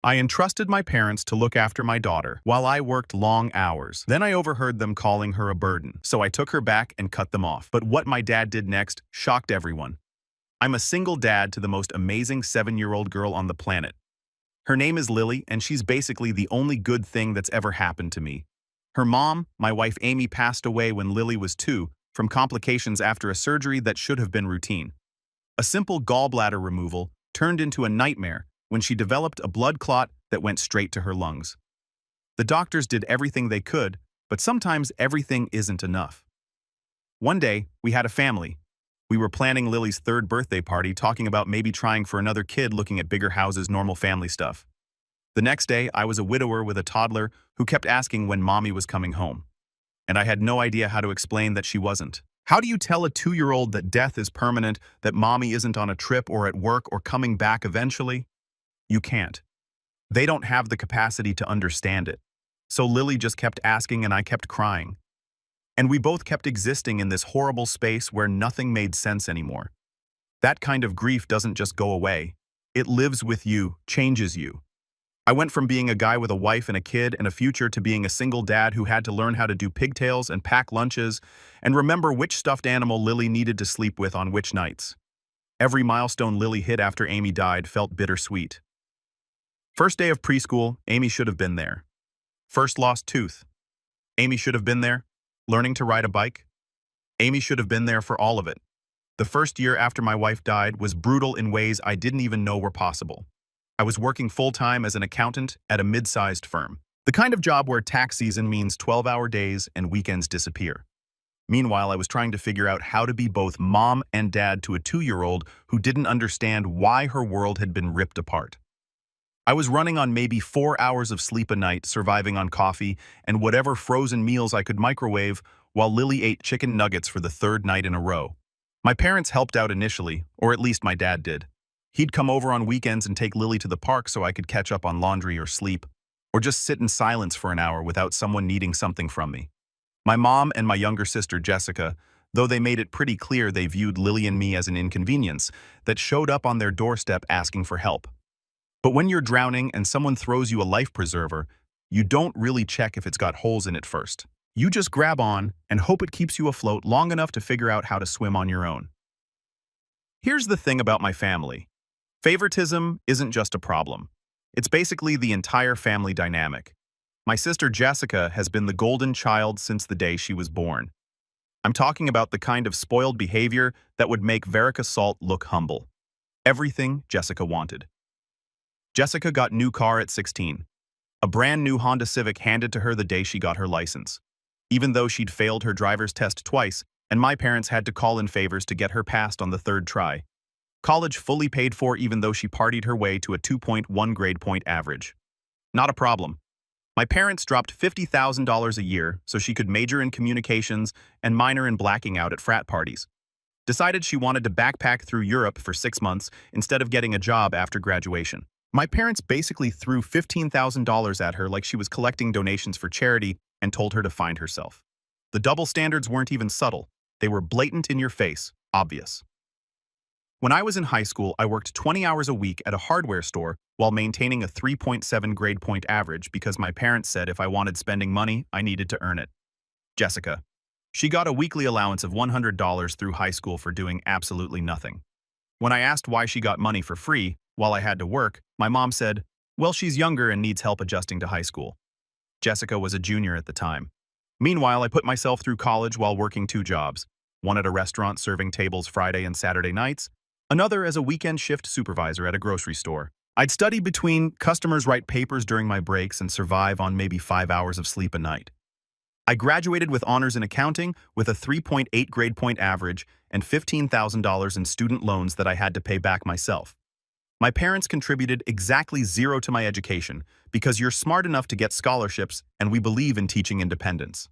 I entrusted my parents to look after my daughter while I worked long hours. Then I overheard them calling her a burden, so I took her back and cut them off. But what my dad did next shocked everyone. I'm a single dad to the most amazing 7-year-old girl on the planet. Her name is Lily, and she's basically the only good thing that's ever happened to me. Her mom, my wife Amy, passed away when Lily was 2 from complications after a surgery that should have been routine. A simple gallbladder removal turned into a nightmare when she developed a blood clot that went straight to her lungs. The doctors did everything they could, but sometimes everything isn't enough. One day, we had a family. We were planning Lily's 3rd birthday party, talking about maybe trying for another kid, looking at bigger houses, normal family stuff. The next day, I was a widower with a toddler who kept asking when mommy was coming home. And I had no idea how to explain that she wasn't. How do you tell a 2-year-old that death is permanent, that mommy isn't on a trip or at work or coming back eventually? You can't. They don't have the capacity to understand it. So Lily just kept asking and I kept crying. And we both kept existing in this horrible space where nothing made sense anymore. That kind of grief doesn't just go away. It lives with you, changes you. I went from being a guy with a wife and a kid and a future to being a single dad who had to learn how to do pigtails and pack lunches and remember which stuffed animal Lily needed to sleep with on which nights. Every milestone Lily hit after Amy died felt bittersweet. First day of preschool, Amy should have been there. First lost tooth. Amy should have been there. Learning to ride a bike? Amy should have been there for all of it. The first year after my wife died was brutal in ways I didn't even know were possible. I was working full-time as an accountant at a mid-sized firm, the kind of job where tax season means 12-hour days and weekends disappear. Meanwhile, I was trying to figure out how to be both mom and dad to a 2-year-old who didn't understand why her world had been ripped apart. I was running on maybe 4 hours of sleep a night, surviving on coffee and whatever frozen meals I could microwave, while Lily ate chicken nuggets for the 3rd night in a row. My parents helped out initially, or at least my dad did. He'd come over on weekends and take Lily to the park so I could catch up on laundry or sleep, or just sit in silence for an hour without someone needing something from me. My mom and my younger sister Jessica, though they made it pretty clear they viewed Lily and me as an inconvenience, that showed up on their doorstep asking for help. But when you're drowning and someone throws you a life preserver, you don't really check if it's got holes in it first. You just grab on and hope it keeps you afloat long enough to figure out how to swim on your own. Here's the thing about my family. Favoritism isn't just a problem. It's basically the entire family dynamic. My sister Jessica has been the golden child since the day she was born. I'm talking about the kind of spoiled behavior that would make Verica Salt look humble. Everything Jessica wanted. Jessica got new car at 16. A brand new Honda Civic handed to her the day she got her license. Even though she'd failed her driver's test twice, and my parents had to call in favors to get her passed on the 3rd try. College fully paid for even though she partied her way to a 2.1 grade point average. Not a problem. My parents dropped $50,000 a year so she could major in communications and minor in blacking out at frat parties. Decided she wanted to backpack through Europe for 6 months instead of getting a job after graduation. My parents basically threw $15,000 at her like she was collecting donations for charity and told her to find herself. The double standards weren't even subtle. They were blatant in your face, obvious. When I was in high school, I worked 20 hours a week at a hardware store while maintaining a 3.7 grade point average because my parents said if I wanted spending money, I needed to earn it. Jessica. She got a weekly allowance of $100 through high school for doing absolutely nothing. When I asked why she got money for free while I had to work, my mom said, well, she's younger and needs help adjusting to high school. Jessica was a junior at the time. Meanwhile, I put myself through college while working 2 jobs, one at a restaurant serving tables Friday and Saturday nights, another as a weekend shift supervisor at a grocery store. I'd study between customers, write papers during my breaks, and survive on maybe 5 hours of sleep a night. I graduated with honors in accounting with a 3.8 grade point average and $15,000 in student loans that I had to pay back myself. My parents contributed exactly 0 to my education because you're smart enough to get scholarships and we believe in teaching independence.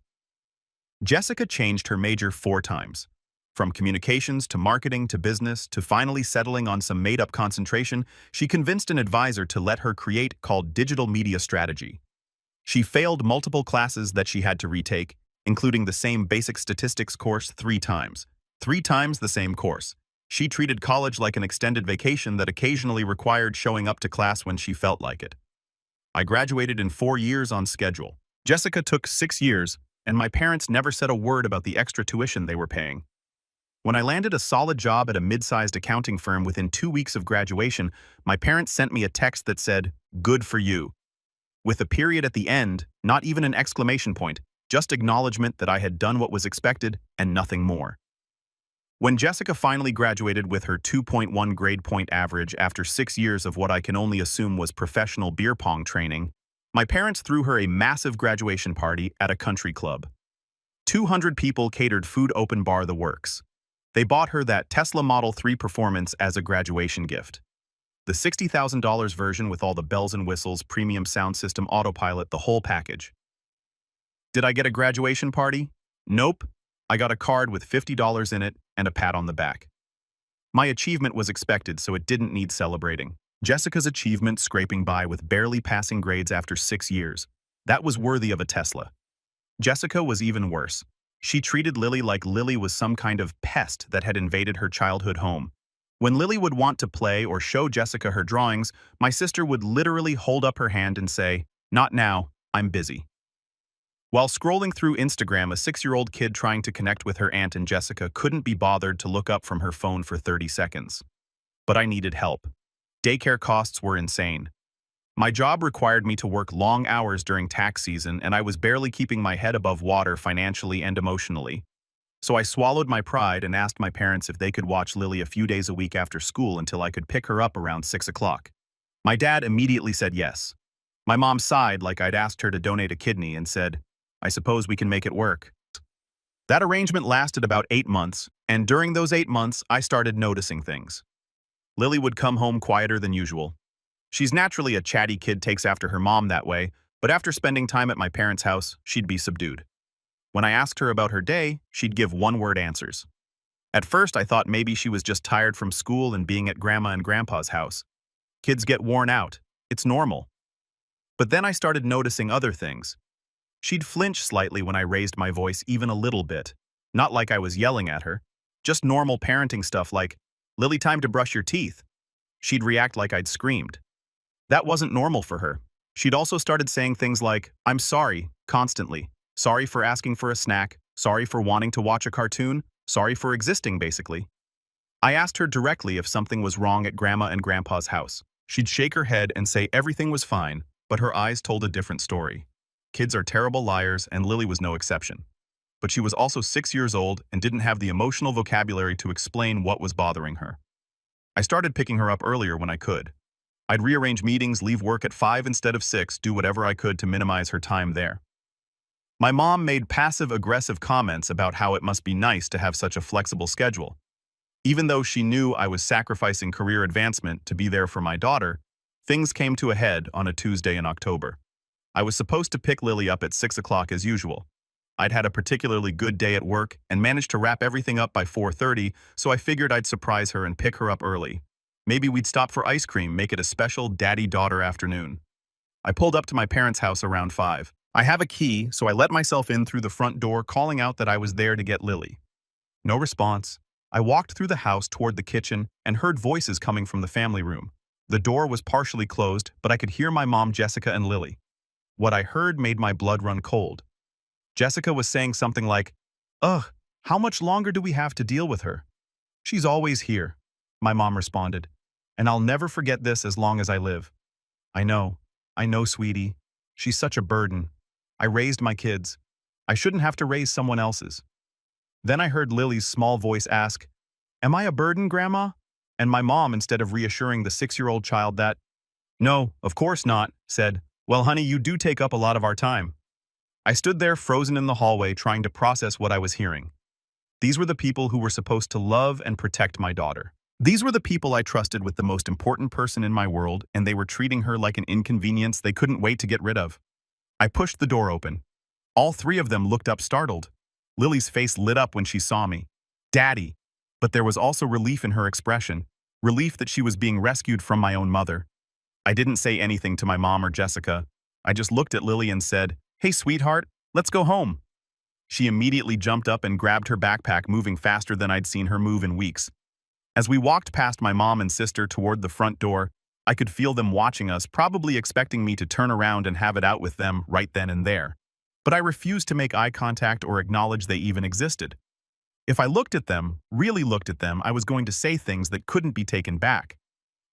Jessica changed her major 4 times. From communications to marketing to business to finally settling on some made-up concentration, she convinced an advisor to let her create called digital media strategy. She failed multiple classes that she had to retake, including the same basic statistics course 3 times. 3 times the same course. She treated college like an extended vacation that occasionally required showing up to class when she felt like it. I graduated in 4 years on schedule. Jessica took 6 years, and my parents never said a word about the extra tuition they were paying. When I landed a solid job at a mid-sized accounting firm within 2 weeks of graduation, my parents sent me a text that said, "Good for you," with a period at the end, not even an exclamation point, just acknowledgement that I had done what was expected and nothing more. When Jessica finally graduated with her 2.1 grade point average after 6 years of what I can only assume was professional beer pong training, my parents threw her a massive graduation party at a country club. 200 people catered food, open bar, the works. They bought her that Tesla Model 3 Performance as a graduation gift. The $60,000 version with all the bells and whistles, premium sound system, autopilot, the whole package. Did I get a graduation party? Nope. I got a card with $50 in it and a pat on the back. My achievement was expected, so it didn't need celebrating. Jessica's achievement, scraping by with barely passing grades after 6 years, that was worthy of a Tesla. Jessica was even worse. She treated Lily like Lily was some kind of pest that had invaded her childhood home. When Lily would want to play or show Jessica her drawings, my sister would literally hold up her hand and say, "Not now, I'm busy." While scrolling through Instagram, a 6-year-old kid trying to connect with her aunt and Jessica couldn't be bothered to look up from her phone for 30 seconds. But I needed help. Daycare costs were insane. My job required me to work long hours during tax season, and I was barely keeping my head above water financially and emotionally. So I swallowed my pride and asked my parents if they could watch Lily a few days a week after school until I could pick her up around 6 o'clock. My dad immediately said yes. My mom sighed like I'd asked her to donate a kidney and said, "I suppose we can make it work." That arrangement lasted about 8 months, and during those 8 months, I started noticing things. Lily would come home quieter than usual. She's naturally a chatty kid, takes after her mom that way, but after spending time at my parents' house, she'd be subdued. When I asked her about her day, she'd give one-word answers. At first, I thought maybe she was just tired from school and being at Grandma and Grandpa's house. Kids get worn out. It's normal. But then I started noticing other things. She'd flinch slightly when I raised my voice even a little bit. Not like I was yelling at her. Just normal parenting stuff like, "Lily, time to brush your teeth." She'd react like I'd screamed. That wasn't normal for her. She'd also started saying things like, "I'm sorry," constantly. Sorry for asking for a snack. Sorry for wanting to watch a cartoon. Sorry for existing, basically. I asked her directly if something was wrong at Grandma and Grandpa's house. She'd shake her head and say everything was fine, but her eyes told a different story. Kids are terrible liars, and Lily was no exception. But she was also 6 years old and didn't have the emotional vocabulary to explain what was bothering her. I started picking her up earlier when I could. I'd rearrange meetings, leave work at 5 instead of 6, do whatever I could to minimize her time there. My mom made passive-aggressive comments about how it must be nice to have such a flexible schedule. Even though she knew I was sacrificing career advancement to be there for my daughter, things came to a head on a Tuesday in October. I was supposed to pick Lily up at 6 o'clock as usual. I'd had a particularly good day at work and managed to wrap everything up by 4:30, so I figured I'd surprise her and pick her up early. Maybe we'd stop for ice cream, make it a special daddy-daughter afternoon. I pulled up to my parents' house around 5. I have a key, so I let myself in through the front door, calling out that I was there to get Lily. No response. I walked through the house toward the kitchen and heard voices coming from the family room. The door was partially closed, but I could hear my mom, Jessica, and Lily. What I heard made my blood run cold. Jessica was saying something like, "Ugh, how much longer do we have to deal with her? She's always here," my mom responded. "And I'll never forget this as long as I live." I know, sweetie. She's such a burden. I raised my kids. I shouldn't have to raise someone else's." Then I heard Lily's small voice ask, "Am I a burden, Grandma?" And my mom, instead of reassuring the 6-year-old child that, "No, of course not," said, "Well, honey, you do take up a lot of our time." I stood there frozen in the hallway trying to process what I was hearing. These were the people who were supposed to love and protect my daughter. These were the people I trusted with the most important person in my world, and they were treating her like an inconvenience they couldn't wait to get rid of. I pushed the door open. All 3 of them looked up startled. Lily's face lit up when she saw me. "Daddy." But there was also relief in her expression, relief that she was being rescued from my own mother. I didn't say anything to my mom or Jessica. I just looked at Lily and said, "Hey, sweetheart, let's go home." She immediately jumped up and grabbed her backpack, moving faster than I'd seen her move in weeks. As we walked past my mom and sister toward the front door, I could feel them watching us, probably expecting me to turn around and have it out with them right then and there. But I refused to make eye contact or acknowledge they even existed. If I looked at them, really looked at them, I was going to say things that couldn't be taken back.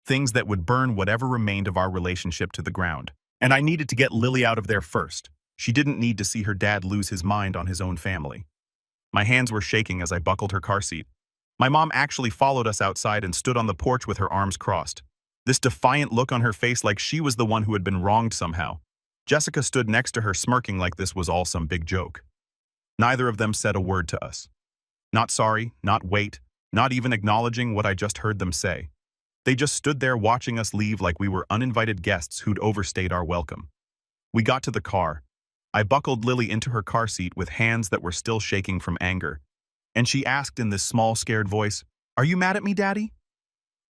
Things that would burn whatever remained of our relationship to the ground. And I needed to get Lily out of there first. She didn't need to see her dad lose his mind on his own family. My hands were shaking as I buckled her car seat. My mom actually followed us outside and stood on the porch with her arms crossed. This defiant look on her face, like she was the one who had been wronged somehow. Jessica stood next to her, smirking like this was all some big joke. Neither of them said a word to us. Not sorry, not wait, not even acknowledging what I just heard them say. They just stood there watching us leave like we were uninvited guests who'd overstayed our welcome. We got to the car. I buckled Lily into her car seat with hands that were still shaking from anger. And she asked in this small, scared voice, "Are you mad at me, Daddy?"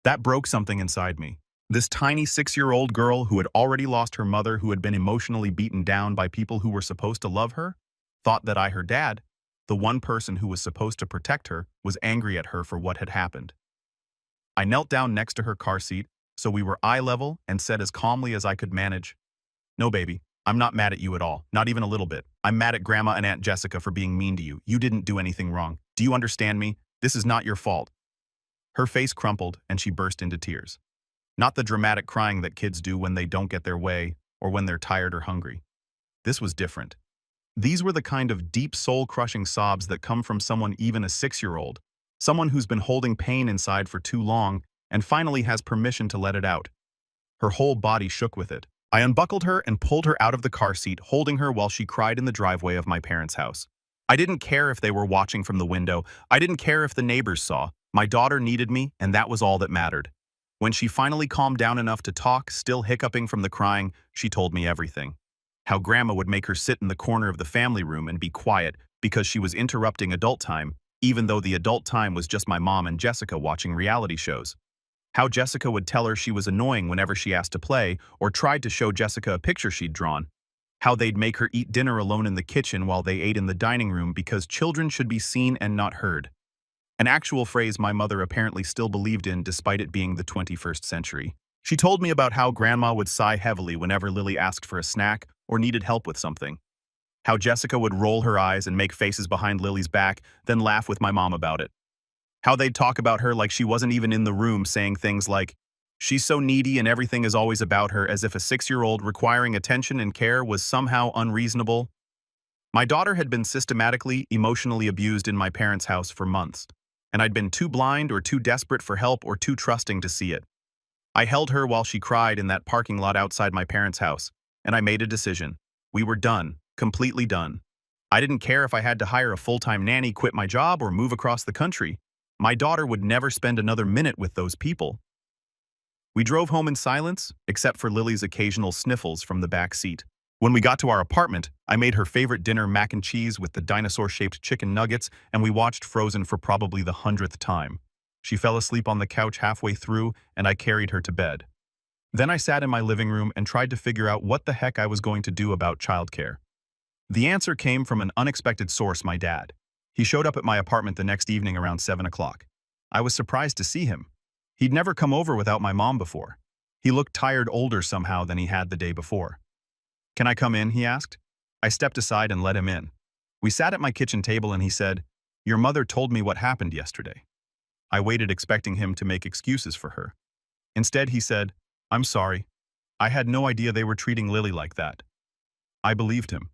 That broke something inside me. This tiny 6-year-old girl who had already lost her mother, who had been emotionally beaten down by people who were supposed to love her, thought that I, her dad, the one person who was supposed to protect her, was angry at her for what had happened. I knelt down next to her car seat, so we were eye level, and said as calmly as I could manage, "No, baby, I'm not mad at you at all, not even a little bit. I'm mad at Grandma and Aunt Jessica for being mean to you. You didn't do anything wrong. Do you understand me? This is not your fault." Her face crumpled, and she burst into tears. Not the dramatic crying that kids do when they don't get their way, or when they're tired or hungry. This was different. These were the kind of deep, soul-crushing sobs that come from someone even a 6-year-old, someone who's been holding pain inside for too long and finally has permission to let it out. Her whole body shook with it. I unbuckled her and pulled her out of the car seat, holding her while she cried in the driveway of my parents' house. I didn't care if they were watching from the window. I didn't care if the neighbors saw. My daughter needed me, and that was all that mattered. When she finally calmed down enough to talk, still hiccuping from the crying, she told me everything. How Grandma would make her sit in the corner of the family room and be quiet because she was interrupting adult time, even though the adult time was just my mom and Jessica watching reality shows. How Jessica would tell her she was annoying whenever she asked to play or tried to show Jessica a picture she'd drawn. How they'd make her eat dinner alone in the kitchen while they ate in the dining room because children should be seen and not heard. An actual phrase my mother apparently still believed in despite it being the 21st century. She told me about how Grandma would sigh heavily whenever Lily asked for a snack or needed help with something. How Jessica would roll her eyes and make faces behind Lily's back, then laugh with my mom about it. How they'd talk about her like she wasn't even in the room, saying things like, "She's so needy and everything is always about her," as if a 6-year-old requiring attention and care was somehow unreasonable. My daughter had been systematically, emotionally abused in my parents' house for months, and I'd been too blind or too desperate for help or too trusting to see it. I held her while she cried in that parking lot outside my parents' house, and I made a decision. We were done, completely done. I didn't care if I had to hire a full-time nanny, quit my job, or move across the country. My daughter would never spend another minute with those people. We drove home in silence, except for Lily's occasional sniffles from the back seat. When we got to our apartment, I made her favorite dinner, mac and cheese with the dinosaur-shaped chicken nuggets, and we watched Frozen for probably the 100th time. She fell asleep on the couch halfway through, and I carried her to bed. Then I sat in my living room and tried to figure out what the heck I was going to do about childcare. The answer came from an unexpected source, my dad. He showed up at my apartment the next evening around 7 o'clock. I was surprised to see him. He'd never come over without my mom before. He looked tired, older somehow than he had the day before. "Can I come in?" he asked. I stepped aside and let him in. We sat at my kitchen table and he said, "Your mother told me what happened yesterday." I waited, expecting him to make excuses for her. Instead, he said, "I'm sorry. I had no idea they were treating Lily like that." I believed him.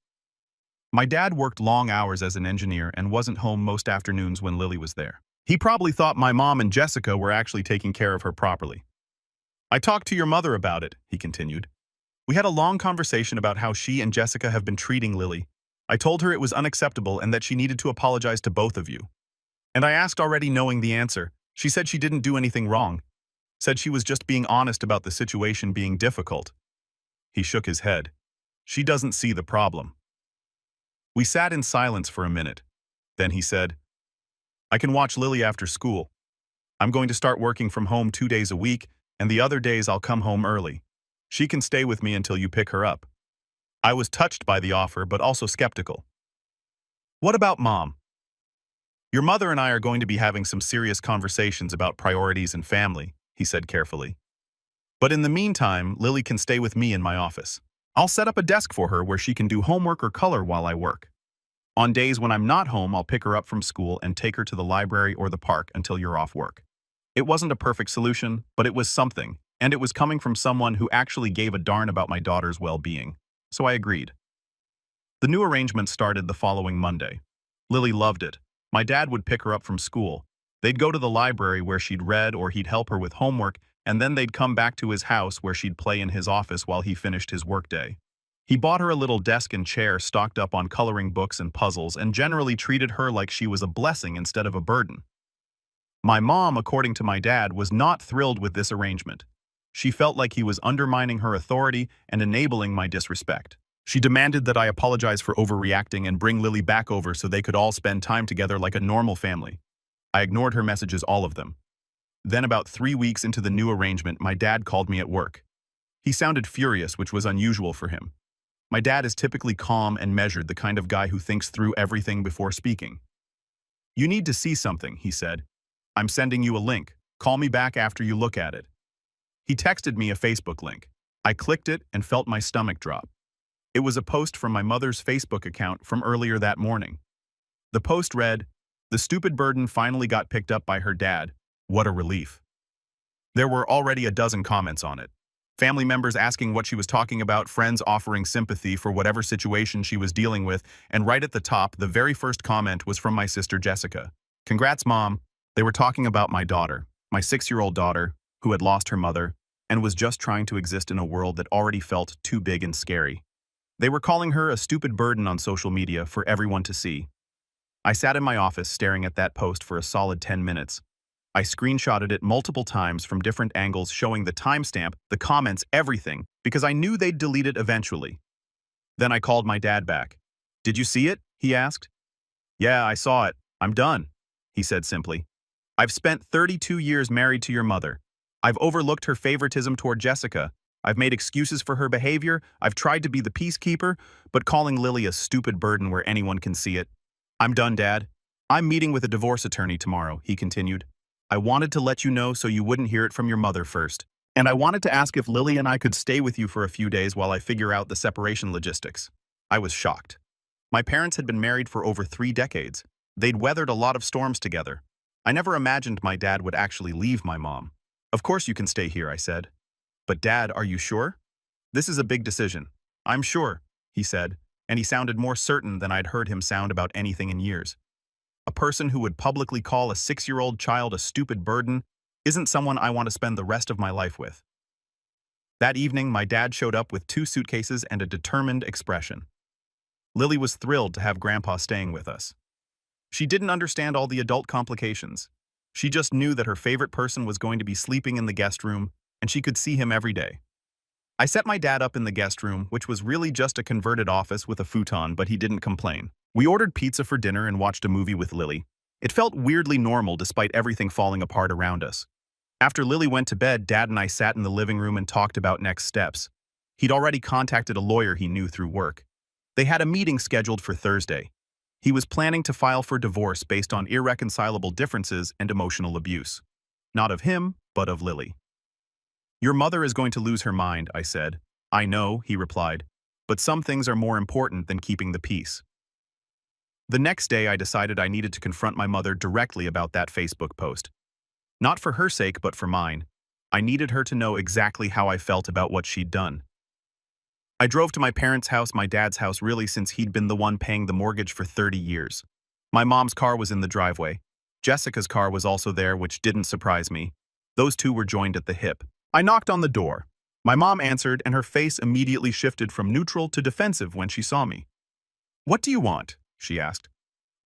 My dad worked long hours as an engineer and wasn't home most afternoons when Lily was there. He probably thought my mom and Jessica were actually taking care of her properly. "I talked to your mother about it," he continued. "We had a long conversation about how she and Jessica have been treating Lily. I told her it was unacceptable and that she needed to apologize to both of you. And I asked already knowing the answer. She said she didn't do anything wrong. Said she was just being honest about the situation being difficult." He shook his head. "She doesn't see the problem." We sat in silence for a minute. Then he said, "I can watch Lily after school. I'm going to start working from home 2 days a week, and the other days I'll come home early. She can stay with me until you pick her up." I was touched by the offer, but also skeptical. "What about Mom?" "Your mother and I are going to be having some serious conversations about priorities and family," he said carefully. But in the meantime, Lily can stay with me in my office. I'll set up a desk for her where she can do homework or color while I work. On days when I'm not home, I'll pick her up from school and take her to the library or the park until you're off work. It wasn't a perfect solution, but it was something, and it was coming from someone who actually gave a darn about my daughter's well-being. So I agreed. The new arrangement started the following Monday. Lily loved it. My dad would pick her up from school. They'd go to the library where she'd read or he'd help her with homework, and then they'd come back to his house where she'd play in his office while he finished his workday. He bought her a little desk and chair stocked up on coloring books and puzzles and generally treated her like she was a blessing instead of a burden. My mom, according to my dad, was not thrilled with this arrangement. She felt like he was undermining her authority and enabling my disrespect. She demanded that I apologize for overreacting and bring Lily back over so they could all spend time together like a normal family. I ignored her messages, all of them. Then about 3 weeks into the new arrangement, my dad called me at work. He sounded furious, which was unusual for him. My dad is typically calm and measured, the kind of guy who thinks through everything before speaking. "You need to see something," he said. "I'm sending you a link. Call me back after you look at it." He texted me a Facebook link. I clicked it and felt my stomach drop. It was a post from my mother's Facebook account from earlier that morning. The post read, "The stupid burden finally got picked up by her dad. What a relief." There were already a dozen comments on it. Family members asking what she was talking about, friends offering sympathy for whatever situation she was dealing with, and right at the top, the very first comment was from my sister Jessica. "Congrats, Mom." They were talking about my daughter, my 6-year-old daughter, who had lost her mother and was just trying to exist in a world that already felt too big and scary. They were calling her a stupid burden on social media for everyone to see. I sat in my office staring at that post for a solid 10 minutes. I screenshotted it multiple times from different angles, showing the timestamp, the comments, everything, because I knew they'd delete it eventually. Then I called my dad back. "Did you see it?" he asked. "Yeah, I saw it. I'm done," he said simply. "I've spent 32 years married to your mother. I've overlooked her favoritism toward Jessica. I've made excuses for her behavior. I've tried to be the peacekeeper, but calling Lily a stupid burden where anyone can see it. I'm done, Dad. I'm meeting with a divorce attorney tomorrow," he continued. "I wanted to let you know so you wouldn't hear it from your mother first. And I wanted to ask if Lily and I could stay with you for a few days while I figure out the separation logistics." I was shocked. My parents had been married for over 3 decades. They'd weathered a lot of storms together. I never imagined my dad would actually leave my mom. "Of course you can stay here," I said. "But Dad, are you sure? This is a big decision." "I'm sure," he said, and he sounded more certain than I'd heard him sound about anything in years. A person who would publicly call a 6-year-old child a stupid burden isn't someone I want to spend the rest of my life with. That evening, my dad showed up with 2 suitcases and a determined expression. Lily was thrilled to have Grandpa staying with us. She didn't understand all the adult complications. She just knew that her favorite person was going to be sleeping in the guest room, and she could see him every day. I set my dad up in the guest room, which was really just a converted office with a futon, but he didn't complain. We ordered pizza for dinner and watched a movie with Lily. It felt weirdly normal despite everything falling apart around us. After Lily went to bed, Dad and I sat in the living room and talked about next steps. He'd already contacted a lawyer he knew through work. They had a meeting scheduled for Thursday. He was planning to file for divorce based on irreconcilable differences and emotional abuse. Not of him, but of Lily. "Your mother is going to lose her mind," I said. "I know," he replied, "but some things are more important than keeping the peace." The next day, I decided I needed to confront my mother directly about that Facebook post. Not for her sake, but for mine. I needed her to know exactly how I felt about what she'd done. I drove to my parents' house, my dad's house really, since he'd been the one paying the mortgage for 30 years. My mom's car was in the driveway. Jessica's car was also there, which didn't surprise me. Those two were joined at the hip. I knocked on the door. My mom answered, and her face immediately shifted from neutral to defensive when she saw me. "What do you want?" she asked.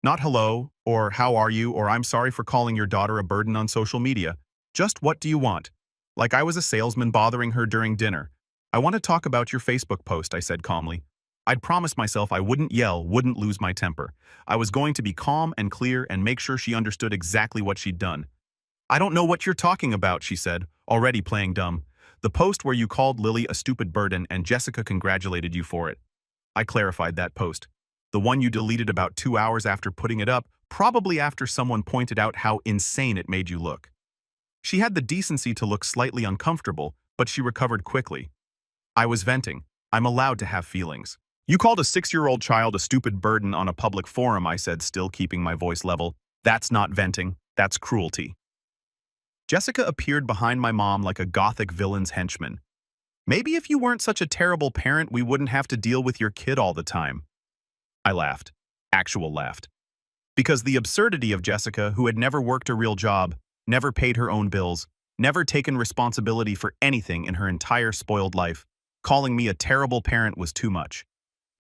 Not hello, or how are you, or I'm sorry for calling your daughter a burden on social media. Just what do you want? Like I was a salesman bothering her during dinner. "I want to talk about your Facebook post," I said calmly. I'd promised myself I wouldn't yell, wouldn't lose my temper. I was going to be calm and clear and make sure she understood exactly what she'd done. "I don't know what you're talking about," she said, already playing dumb. "The post where you called Lily a stupid burden and Jessica congratulated you for it." I clarified that post. "The one you deleted about 2 hours after putting it up, probably after someone pointed out how insane it made you look." She had the decency to look slightly uncomfortable, but she recovered quickly. I was venting. I'm allowed to have feelings. You called a 6-year-old child a stupid burden on a public forum, I said, still keeping my voice level. That's not venting. That's cruelty. Jessica appeared behind my mom like a gothic villain's henchman. Maybe if you weren't such a terrible parent, we wouldn't have to deal with your kid all the time. I laughed. Actual laughed. Because the absurdity of Jessica, who had never worked a real job, never paid her own bills, never taken responsibility for anything in her entire spoiled life, calling me a terrible parent was too much.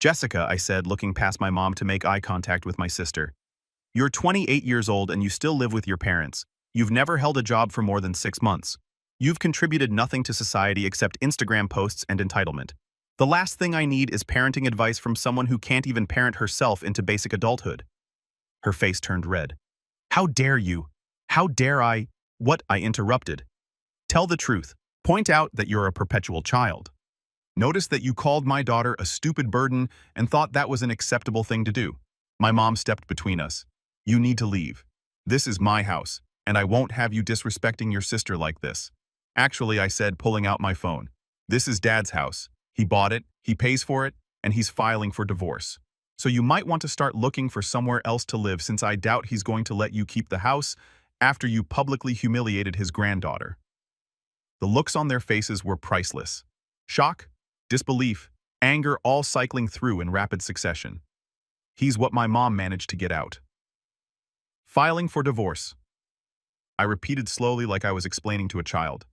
Jessica, I said, looking past my mom to make eye contact with my sister. You're 28 years old and you still live with your parents. You've never held a job for more than 6 months. You've contributed nothing to society except Instagram posts and entitlement. The last thing I need is parenting advice from someone who can't even parent herself into basic adulthood. Her face turned red. How dare you? How dare I? What? I interrupted. Tell the truth. Point out that you're a perpetual child. Notice that you called my daughter a stupid burden and thought that was an acceptable thing to do. My mom stepped between us. You need to leave. This is my house, and I won't have you disrespecting your sister like this. Actually, I said, pulling out my phone. This is Dad's house. He bought it, he pays for it, and he's filing for divorce. So you might want to start looking for somewhere else to live, since I doubt he's going to let you keep the house after you publicly humiliated his granddaughter. The looks on their faces were priceless. Shock, disbelief, anger, all cycling through in rapid succession. He's what my mom managed to get out. Filing for divorce. I repeated slowly like I was explaining to a child.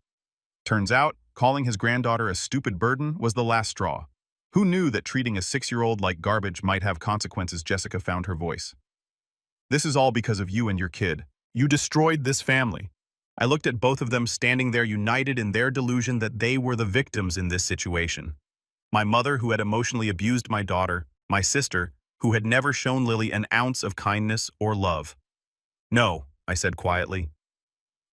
Turns out, calling his granddaughter a stupid burden was the last straw. Who knew that treating a 6-year-old like garbage might have consequences? Jessica found her voice. This is all because of you and your kid. You destroyed this family. I looked at both of them standing there united in their delusion that they were the victims in this situation. My mother, who had emotionally abused my daughter, my sister, who had never shown Lily an ounce of kindness or love. No, I said quietly.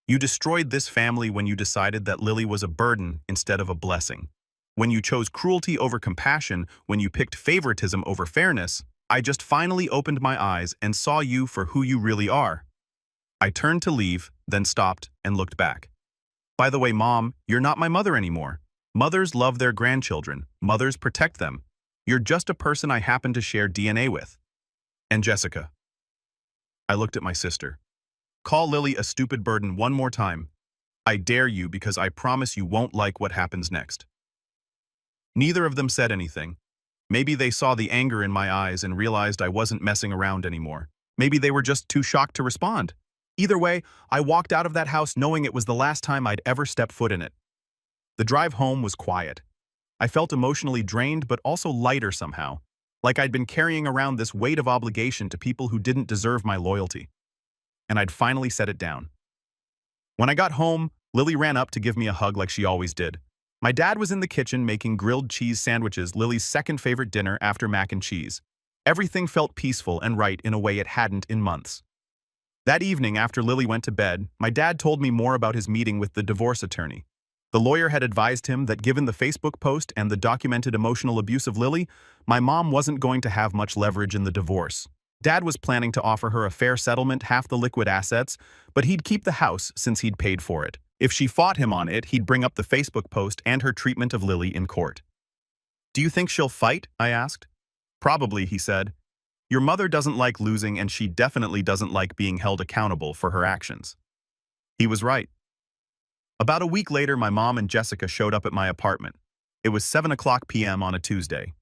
You destroyed this family when you decided that Lily was a burden instead of a blessing. When you chose cruelty over compassion, when you picked favoritism over fairness, I just finally opened my eyes and saw you for who you really are. I turned to leave, then stopped and looked back. By the way, Mom, you're not my mother anymore. Mothers love their grandchildren. Mothers protect them. You're just a person I happen to share DNA with. And Jessica. I looked at my sister. Call Lily a stupid burden one more time. I dare you, because I promise you won't like what happens next. Neither of them said anything. Maybe they saw the anger in my eyes and realized I wasn't messing around anymore. Maybe they were just too shocked to respond. Either way, I walked out of that house knowing it was the last time I'd ever step foot in it. The drive home was quiet. I felt emotionally drained but also lighter somehow, like I'd been carrying around this weight of obligation to people who didn't deserve my loyalty. And I'd finally set it down. When I got home, Lily ran up to give me a hug like she always did. My dad was in the kitchen making grilled cheese sandwiches, Lily's second favorite dinner after mac and cheese. Everything felt peaceful and right in a way it hadn't in months. That evening, after Lily went to bed, my dad told me more about his meeting with the divorce attorney. The lawyer had advised him that given the Facebook post and the documented emotional abuse of Lily, my mom wasn't going to have much leverage in the divorce. Dad was planning to offer her a fair settlement, half the liquid assets, but he'd keep the house since he'd paid for it. If she fought him on it, he'd bring up the Facebook post and her treatment of Lily in court. Do you think she'll fight? I asked. Probably, he said. Your mother doesn't like losing, and she definitely doesn't like being held accountable for her actions. He was right. About a week later, my mom and Jessica showed up at my apartment. It was 7:00 p.m. on a Tuesday.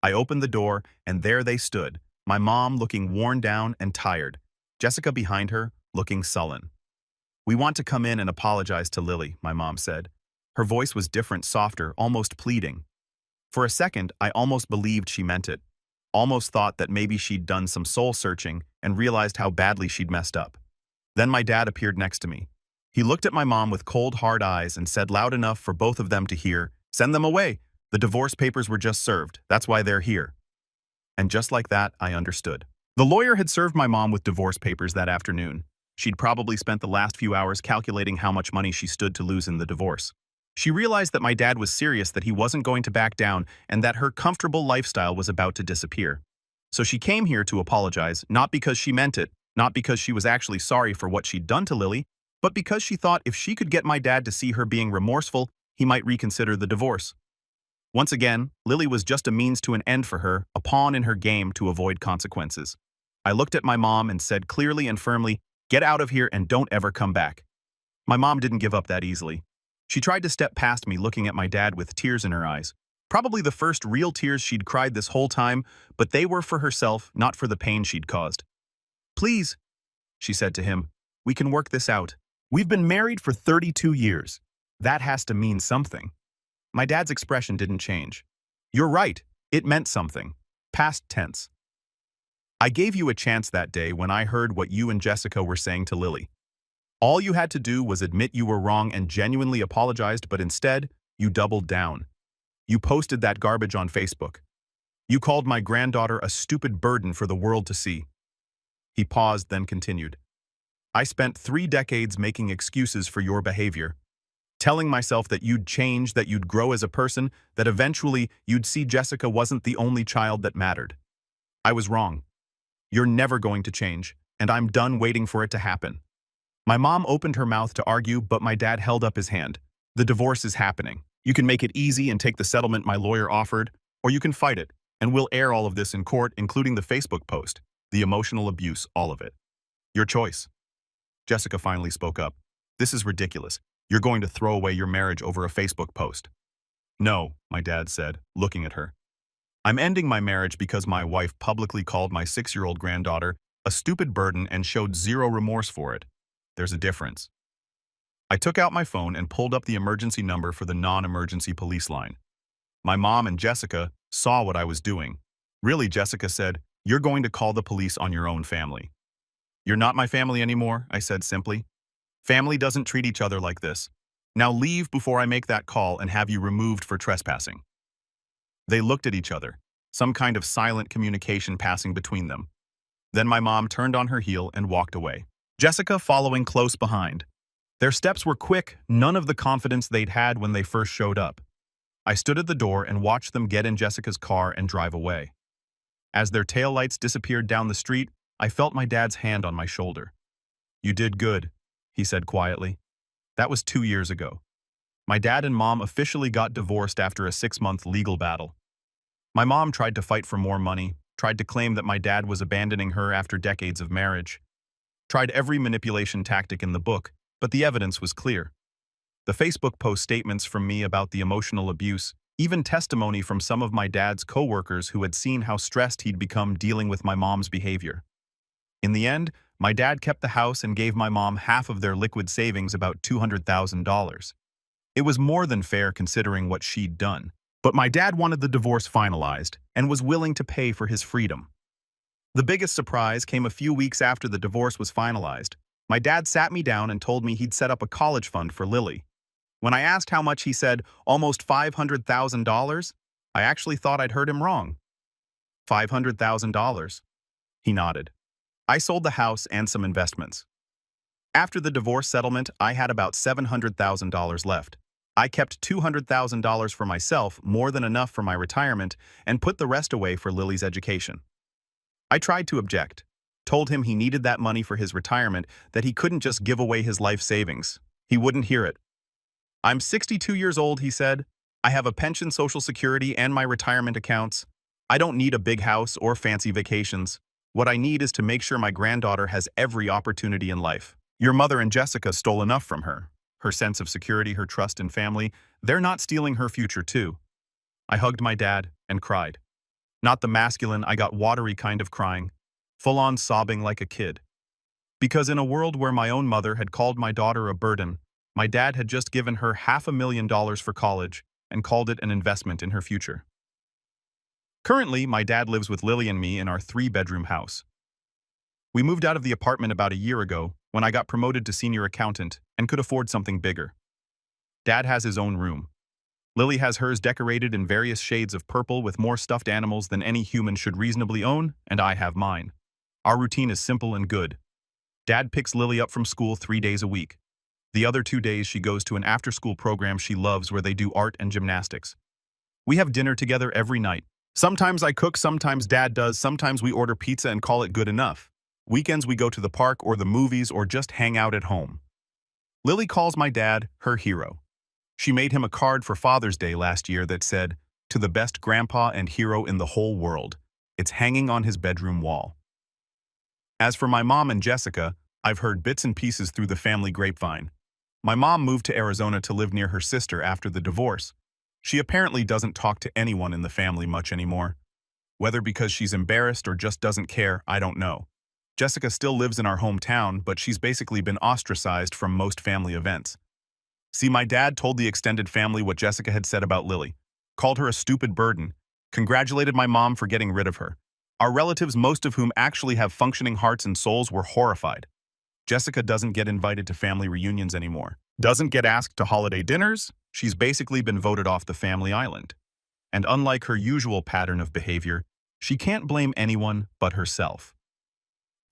I opened the door, and there they stood, my mom looking worn down and tired, Jessica behind her, looking sullen. We want to come in and apologize to Lily, my mom said. Her voice was different, softer, almost pleading. For a second, I almost believed she meant it. Almost thought that maybe she'd done some soul-searching and realized how badly she'd messed up. Then my dad appeared next to me. He looked at my mom with cold, hard eyes and said loud enough for both of them to hear, "Send them away. The divorce papers were just served. That's why they're here." And just like that, I understood. The lawyer had served my mom with divorce papers that afternoon. She'd probably spent the last few hours calculating how much money she stood to lose in the divorce. She realized that my dad was serious, that he wasn't going to back down, and that her comfortable lifestyle was about to disappear. So she came here to apologize, not because she meant it, not because she was actually sorry for what she'd done to Lily, but because she thought if she could get my dad to see her being remorseful, he might reconsider the divorce. Once again, Lily was just a means to an end for her, a pawn in her game to avoid consequences. I looked at my mom and said clearly and firmly, "Get out of here and don't ever come back." My mom didn't give up that easily. She tried to step past me, looking at my dad with tears in her eyes. Probably the first real tears she'd cried this whole time, but they were for herself, not for the pain she'd caused. "Please," she said to him, "we can work this out. We've been married for 32 years. That has to mean something." My dad's expression didn't change. "You're right, it meant something. Past tense. I gave you a chance that day when I heard what you and Jessica were saying to Lily. All you had to do was admit you were wrong and genuinely apologized, but instead, you doubled down. You posted that garbage on Facebook. You called my granddaughter a stupid burden for the world to see." He paused, then continued. "I spent 3 decades making excuses for your behavior, telling myself that you'd change, that you'd grow as a person, that eventually you'd see Jessica wasn't the only child that mattered. I was wrong. You're never going to change, and I'm done waiting for it to happen." My mom opened her mouth to argue, but my dad held up his hand. "The divorce is happening. You can make it easy and take the settlement my lawyer offered, or you can fight it, and we'll air all of this in court, including the Facebook post, the emotional abuse, all of it. Your choice." Jessica finally spoke up. "This is ridiculous. You're going to throw away your marriage over a Facebook post." "No," my dad said, looking at her. "I'm ending my marriage because my wife publicly called my 6-year-old granddaughter a stupid burden and showed zero remorse for it. There's a difference." I took out my phone and pulled up the emergency number for the non-emergency police line. My mom and Jessica saw what I was doing. "Really," Jessica said, "you're going to call the police on your own family." "You're not my family anymore," I said simply. "Family doesn't treat each other like this. Now leave before I make that call and have you removed for trespassing." They looked at each other, some kind of silent communication passing between them. Then my mom turned on her heel and walked away, Jessica following close behind. Their steps were quick, none of the confidence they'd had when they first showed up. I stood at the door and watched them get in Jessica's car and drive away. As their taillights disappeared down the street, I felt my dad's hand on my shoulder. "You did good," he said quietly. "That was 2 years ago. My dad and mom officially got divorced after a 6-month legal battle. My mom tried to fight for more money, tried to claim that my dad was abandoning her after decades of marriage, tried every manipulation tactic in the book, but the evidence was clear. The Facebook post statements from me about the emotional abuse, even testimony from some of my dad's co-workers who had seen how stressed he'd become dealing with my mom's behavior. In the end, my dad kept the house and gave my mom half of their liquid savings, about $200,000. It was more than fair considering what she'd done. But my dad wanted the divorce finalized and was willing to pay for his freedom. The biggest surprise came a few weeks after the divorce was finalized. My dad sat me down and told me he'd set up a college fund for Lily. When I asked how much, he said, "Almost $500,000? I actually thought I'd heard him wrong." $500,000? He nodded. "I sold the house and some investments. After the divorce settlement, I had about $700,000 left. I kept $200,000 for myself, more than enough for my retirement, and put the rest away for Lily's education." I tried to object, told him he needed that money for his retirement, that he couldn't just give away his life savings. He wouldn't hear it. "I'm 62 years old," he said. "I have a pension, Social Security, and my retirement accounts. I don't need a big house or fancy vacations. What I need is to make sure my granddaughter has every opportunity in life. Your mother and Jessica stole enough from her. Her sense of security, her trust in family. They're not stealing her future too." I hugged my dad and cried. Not the masculine, I got watery kind of crying, full-on sobbing like a kid. Because in a world where my own mother had called my daughter a burden, my dad had just given her $500,000 for college and called it an investment in her future. Currently, my dad lives with Lily and me in our 3-bedroom house. We moved out of the apartment about a year ago when I got promoted to senior accountant and could afford something bigger. Dad has his own room. Lily has hers decorated in various shades of purple with more stuffed animals than any human should reasonably own, and I have mine. Our routine is simple and good. Dad picks Lily up from school 3 days a week. The other 2 days she goes to an after-school program she loves where they do art and gymnastics. We have dinner together every night. Sometimes I cook, sometimes Dad does, sometimes we order pizza and call it good enough. Weekends we go to the park or the movies or just hang out at home. Lily calls my dad her hero. She made him a card for Father's Day last year that said, "To the best grandpa and hero in the whole world." It's hanging on his bedroom wall. As for my mom and Jessica, I've heard bits and pieces through the family grapevine. My mom moved to Arizona to live near her sister after the divorce. She apparently doesn't talk to anyone in the family much anymore. Whether because she's embarrassed or just doesn't care, I don't know. Jessica still lives in our hometown, but she's basically been ostracized from most family events. See, my dad told the extended family what Jessica had said about Lily, called her a stupid burden, congratulated my mom for getting rid of her. Our relatives, most of whom actually have functioning hearts and souls, were horrified. Jessica doesn't get invited to family reunions anymore, doesn't get asked to holiday dinners. She's basically been voted off the family island. And unlike her usual pattern of behavior, she can't blame anyone but herself.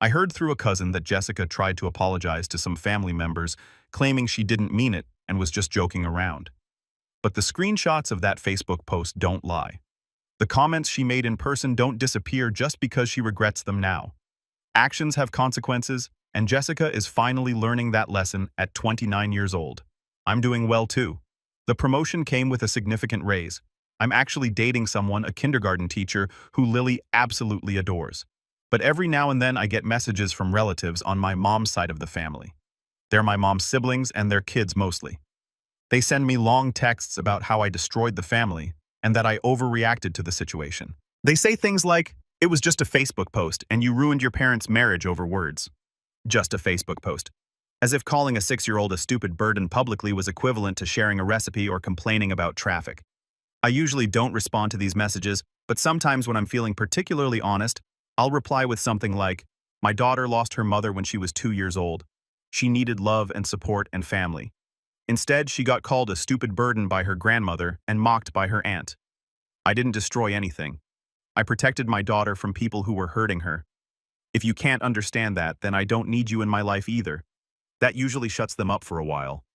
I heard through a cousin that Jessica tried to apologize to some family members, claiming she didn't mean it and was just joking around. But the screenshots of that Facebook post don't lie. The comments she made in person don't disappear just because she regrets them now. Actions have consequences, and Jessica is finally learning that lesson at 29 years old. I'm doing well too. The promotion came with a significant raise. I'm actually dating someone, a kindergarten teacher, who Lily absolutely adores. But every now and then I get messages from relatives on my mom's side of the family. They're my mom's siblings and their kids mostly. They send me long texts about how I destroyed the family and that I overreacted to the situation. They say things like, "It was just a Facebook post and you ruined your parents' marriage over words." Just a Facebook post. As if calling a 6-year-old a stupid burden publicly was equivalent to sharing a recipe or complaining about traffic. I usually don't respond to these messages, but sometimes when I'm feeling particularly honest, I'll reply with something like, "My daughter lost her mother when she was 2 years old. She needed love and support and family. Instead, she got called a stupid burden by her grandmother and mocked by her aunt. I didn't destroy anything. I protected my daughter from people who were hurting her. If you can't understand that, then I don't need you in my life either." That usually shuts them up for a while.